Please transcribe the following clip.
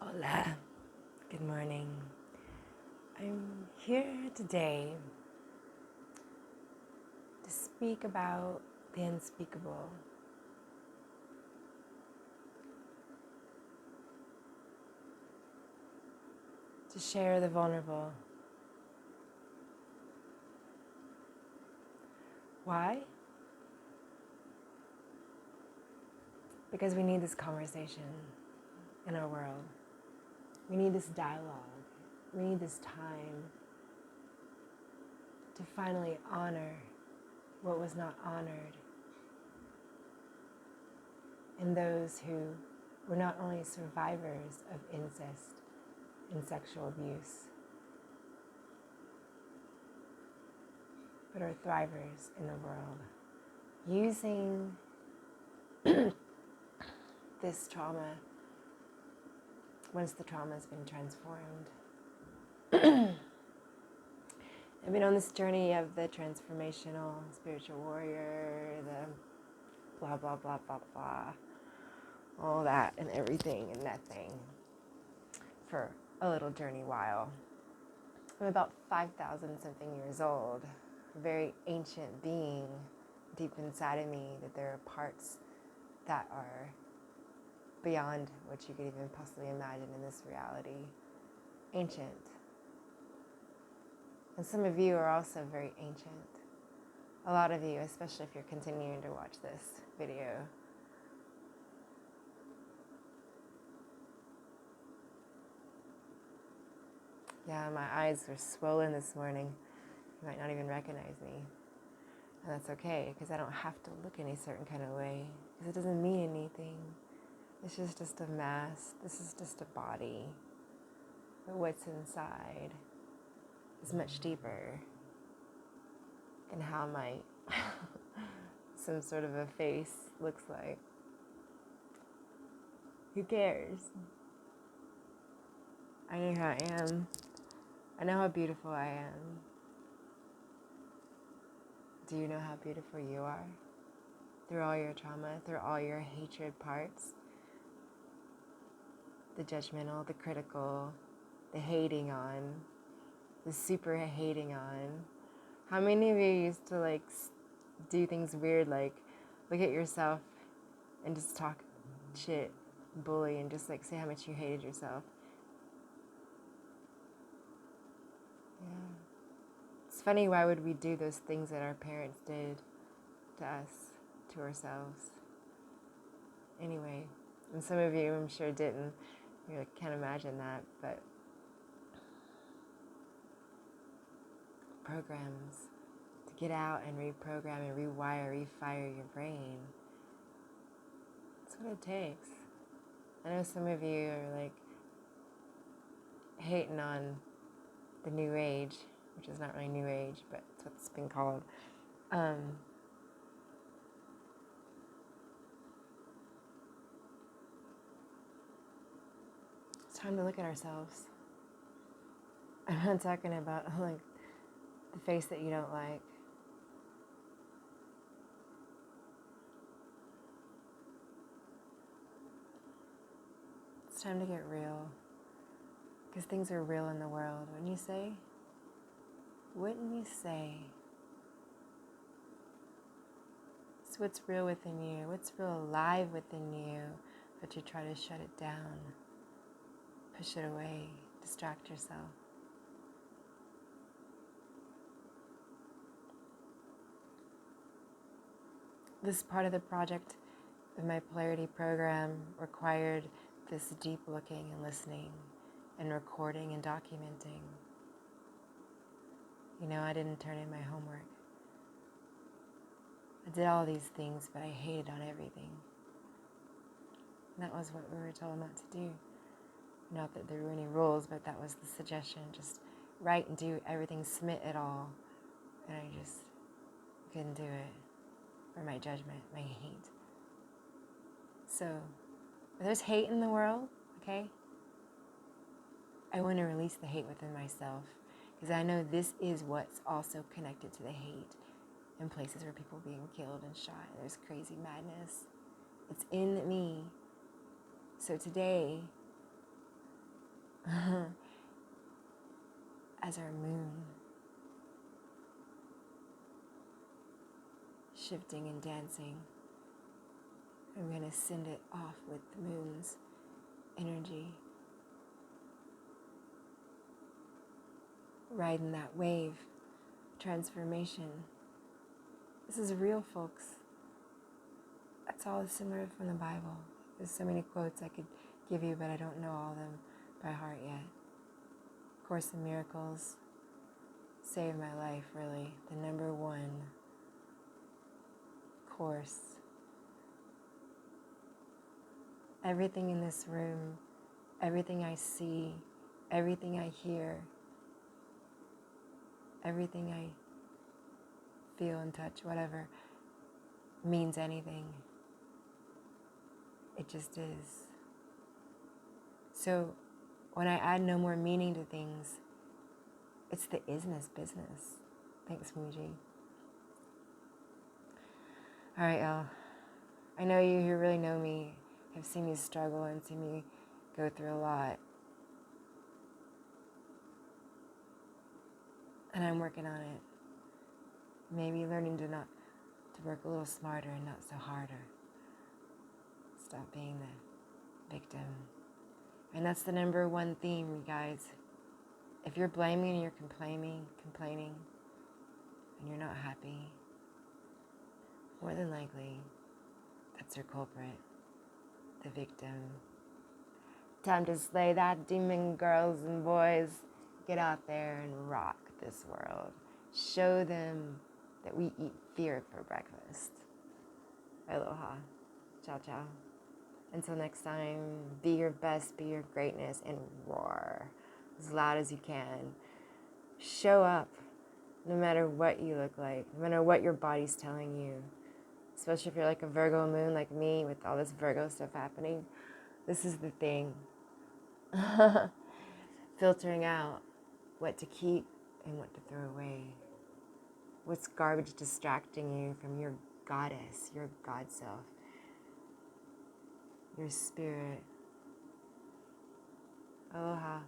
Hola, good morning. I'm here today to speak about the unspeakable, to share the vulnerable. Why? Because we need this conversation in our world. We need this dialogue. We need this time to finally honor what was not honored in those who were not only survivors of incest and sexual abuse, but are thrivers in the world, using this trauma, once the trauma has been transformed. I've been on this journey of the transformational spiritual warrior, the blah, blah, blah, blah, blah, all that and everything and nothing for a little journey while. I'm about 5,000 something years old, a very ancient being deep inside of me, that there are parts that are beyond what you could even possibly imagine in this reality. Ancient. And some of you are also very ancient. A lot of you, especially if you're continuing to watch this video. Yeah, my eyes are swollen this morning. You might not even recognize me. And that's okay, because I don't have to look any certain kind of way, because it doesn't mean anything. This is just a mass. This is just a body. But what's inside is much deeper than how my some sort of a face looks like. Who cares? I know who I am. I know how beautiful I am. Do you know how beautiful you are? Through all your trauma, through all your hatred parts, the judgmental, the critical, the hating on, the super hating on. How many of you used to do things weird, like look at yourself and just talk shit, bully, and just say how much you hated yourself? Yeah. It's funny, why would we do those things that our parents did to us, to ourselves? Anyway, and some of you I'm sure didn't. You can't imagine that, but programs to get out and reprogram and rewire, refire your brain. That's what it takes. I know some of you are hating on the new age, which is not really new age, but it's what it's been called. It's time to look at ourselves. I'm not talking about the face that you don't like. It's time to get real, because things are real in the world. Wouldn't you say? It's what's real within you, what's real alive within you, but you try to shut it down, push it away, distract yourself. This part of the project of my polarity program required this deep looking and listening and recording and documenting. I didn't turn in my homework. I did all these things, but I hated on everything. And that was what we were told not to do. Not that there were any rules, but that was the suggestion. Just write and do everything, submit it all. And I just couldn't do it for my judgment, my hate. So, if there's hate in the world, okay, I want to release the hate within myself, because I know this is what's also connected to the hate in places where people are being killed and shot. There's crazy madness. It's in me. So today, as our moon, shifting and dancing. I'm going to send it off with the moon's energy, riding that wave, transformation. This is real, folks. That's all similar from the Bible. There's so many quotes I could give you, but I don't know all of them by heart yet. Course in Miracles saved my life, really. The number one course. Everything in this room, everything I see, everything I hear, everything I feel and touch, whatever, means anything. It just is. So when I add no more meaning to things, it's the isness business. Thanks, Muji. All right, y'all. I know you who really know me have seen me struggle and seen me go through a lot. And I'm working on it. Maybe learning to work a little smarter and not so harder. Stop being the victim. And that's the number one theme, you guys. If you're blaming and you're complaining, and you're not happy, more than likely, that's your culprit, the victim. Time to slay that demon, girls and boys. Get out there and rock this world. Show them that we eat fear for breakfast. Aloha. Ciao, ciao. Until next time, be your best, be your greatness, and roar as loud as you can. Show up no matter what you look like, no matter what your body's telling you. Especially if you're like a Virgo moon like me with all this Virgo stuff happening. This is the thing. Filtering out what to keep and what to throw away. What's garbage distracting you from your goddess, your God self, your spirit. Aloha.